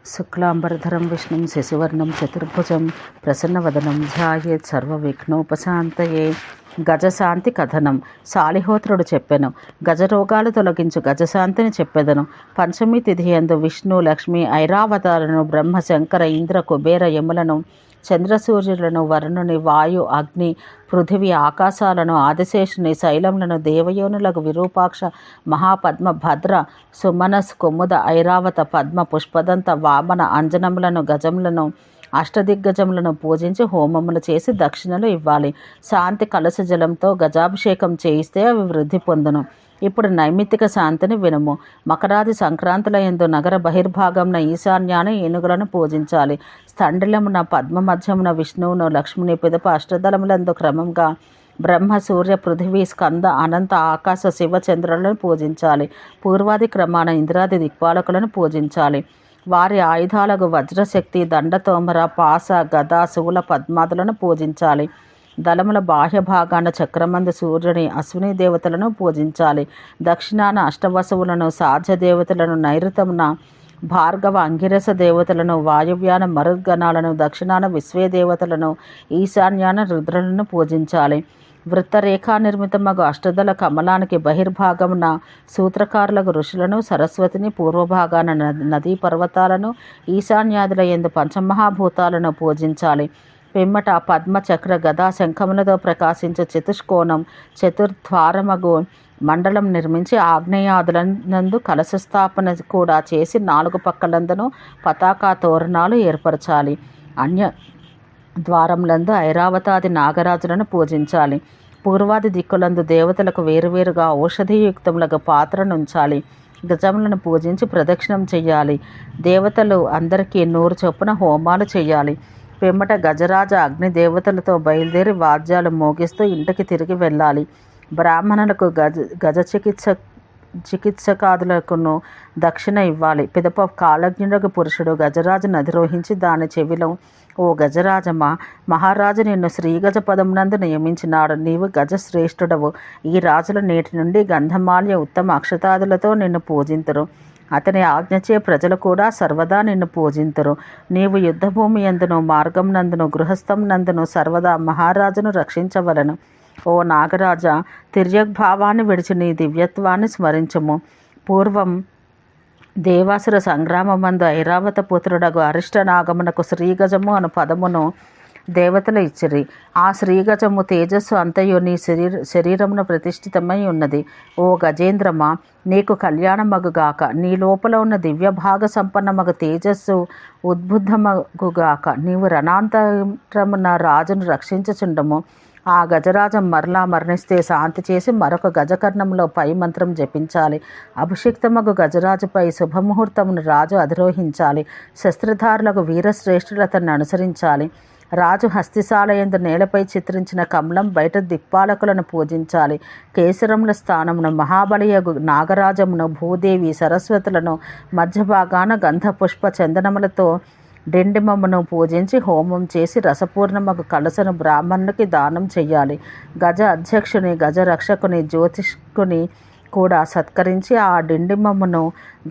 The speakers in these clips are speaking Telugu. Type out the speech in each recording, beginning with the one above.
శుక్లాంబరధరం విష్ణుం శశివర్ణం చతుర్భుజం ప్రసన్నవదనం ధ్యాయేత్ సర్వవిఘ్నోపశాంతయే. గజశాంతి కథనం. శాలిహోత్రుడు చెప్పెను, గజరోగాలు తొలగించు గజశాంతిని చెప్పెదను. పంచమి తిథియందు విష్ణు లక్ష్మి ఐరావతాలను బ్రహ్మ శంకర ఇంద్ర కుబేర యములను చంద్రసూర్యులను వరుణుని వాయు అగ్ని పృథివీ ఆకాశాలను ఆదిశేషుని శైలములను దేవయోనులకు విరూపాక్ష మహాపద్మ భద్ర సుమనస్ కుముద ఐరావత పద్మ పుష్పదంత వామన అంజనములను గజములను అష్టదిగ్గజములను పూజించి హోమములు చేసి దక్షిణలు ఇవ్వాలి. శాంతి కలశ జలంతో గజాభిషేకం చేయిస్తే అవి వృద్ధి పొందును. ఇప్పుడు నైమిత్తిక శాంతిని వినుము. మకరాది సంక్రాంతుల యందు నగర బహిర్భాగంన ఈశాన్యాన ఏనుగులను పూజించాలి. స్థండిలమున పద్మ మధ్యమున విష్ణువును లక్ష్మిని పిదప అష్టదళములందు క్రమంగా బ్రహ్మ సూర్య పృథివీ స్కంద అనంత ఆకాశ శివచంద్రులను పూజించాలి. పూర్వాది క్రమాన ఇంద్రాది దిక్పాలకులను పూజించాలి. వారి ఆయుధాలకు వజ్రశక్తి దండతోమర పాస గద శూల పద్మాదులను పూజించాలి. దళముల బాహ్య భాగాన చక్రమందు సూర్యుని అశ్విని దేవతలను పూజించాలి. దక్షిణాన అష్టవసువులను సాధ్య దేవతలను నైరుతమున భార్గవ అంగిరస దేవతలను వాయువ్యాన మరుద్గణాలను దక్షిణాన విశ్వే దేవతలను ఈశాన్యాన రుద్రులను పూజించాలి. వృత్తరేఖా నిర్మితమగు అష్టదళ కమలానికి బహిర్భాగమున సూత్రకారులకు ఋషులను సరస్వతిని పూర్వభాగాన నదీ పర్వతాలను ఈశాన్యాదుల యందు పంచమహాభూతాలను పూజించాలి. పిమ్మట పద్మ చక్ర గదా శంఖములతో ప్రకాశించే చతుష్కోణం చతుర్ద్వారమగు మండలం నిర్మించి ఆగ్నేయాదులందు కలశ స్థాపన కూడా చేసి 4 పక్కలందును పతాకా తోరణాలు ఏర్పరచాలి. అన్య ద్వారములందు ఐరావతాది నాగరాజులను పూజించాలి. పూర్వాది దిక్కులందు దేవతలకు వేరువేరుగా ఔషధీయుక్తములకు పాత్రనుంచాలి. గజములను పూజించి ప్రదక్షిణం చెయ్యాలి. దేవతలు అందరికీ 100 చొప్పున హోమాలు చెయ్యాలి. పిమ్మట గజరాజ అగ్ని దేవతలతో బయలుదేరి వాద్యాలు మోగిస్తూ ఇంటికి తిరిగి వెళ్ళాలి. బ్రాహ్మణులకు గజ చికిత్సకాదులకును దక్షిణ ఇవ్వాలి. పిదప కాలజ్ఞుడకు పురుషుడు గజరాజును అధిరోహించి దాని చెవిలో, ఓ గజరాజమా, మహారాజు నిన్ను శ్రీగజ పదమునందు నియమించినాడు. నీవు గజశ్రేష్ఠుడవు. ఈ రాజుల నేటి నుండి గంధమాల్య ఉత్తమ అక్షతాదులతో నిన్ను పూజింతురు. అతని ఆజ్ఞచే ప్రజలు కూడా సర్వదా నిన్ను పూజింతురు. నీవు యుద్ధభూమి యందును మార్గం నందును గృహస్థం నందును సర్వదా మహారాజును రక్షించవలను. ఓ నాగరాజా, తిర్యగ్భావాన్ని విడిచి నీ దివ్యత్వాన్ని స్మరించము. పూర్వం దేవాసుర సంగ్రామమందు ఐరావత పుత్రుడగు అరిష్టనాగమునకు శ్రీగజము అను పదమును దేవతలు ఇచ్చిరి. ఆ శ్రీగజము తేజస్సు అంతయు నీ శరీరమును ప్రతిష్ఠితమై ఉన్నది. ఓ గజేంద్రమా, నీకు కళ్యాణమగుగాక. నీ లోపల ఉన్న దివ్య భాగ సంపన్నమగు తేజస్సు ఉద్బుద్ధమగుగాక. నీవు రణాంతరమున రాజును రక్షించుచుండము. ఆ గజరాజం మరలా మరణిస్తే శాంతి చేసి మరొక గజకర్ణంలో పై మంత్రం జపించాలి. అభిషిక్తమగు గజరాజుపై శుభముహూర్తమును రాజు అధిరోహించాలి. శస్త్రధారులకు వీరశ్రేష్ఠులతను అనుసరించాలి. రాజు హస్తిశాలయందు నేలపై చిత్రించిన కమలం బయట దిక్పాలకులను పూజించాలి. కేసరముల స్థానమును మహాబలియగు నాగరాజమును భూదేవి సరస్వతులను మధ్య భాగాన గంధ పుష్ప చందనములతో డిండిమమును పూజించి హోమం చేసి రసపూర్ణమగు కలసను బ్రాహ్మణునికి దానం చెయ్యాలి. గజ అధ్యక్షుని గజ రక్షకుని జ్యోతిష్కుని కూడా సత్కరించి ఆ డిండిమమును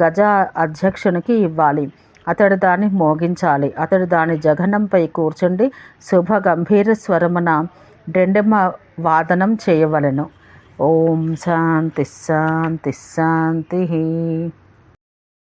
గజ అధ్యక్షునికి ఇవ్వాలి. అతడు దాన్ని మోగించాలి. అతడు దాని జఘనంపై కూర్చుండి శుభ గంభీర స్వరమున డిండిమ వాదనం చేయవలెను. ఓం శాంతి శాంతి శాంతి.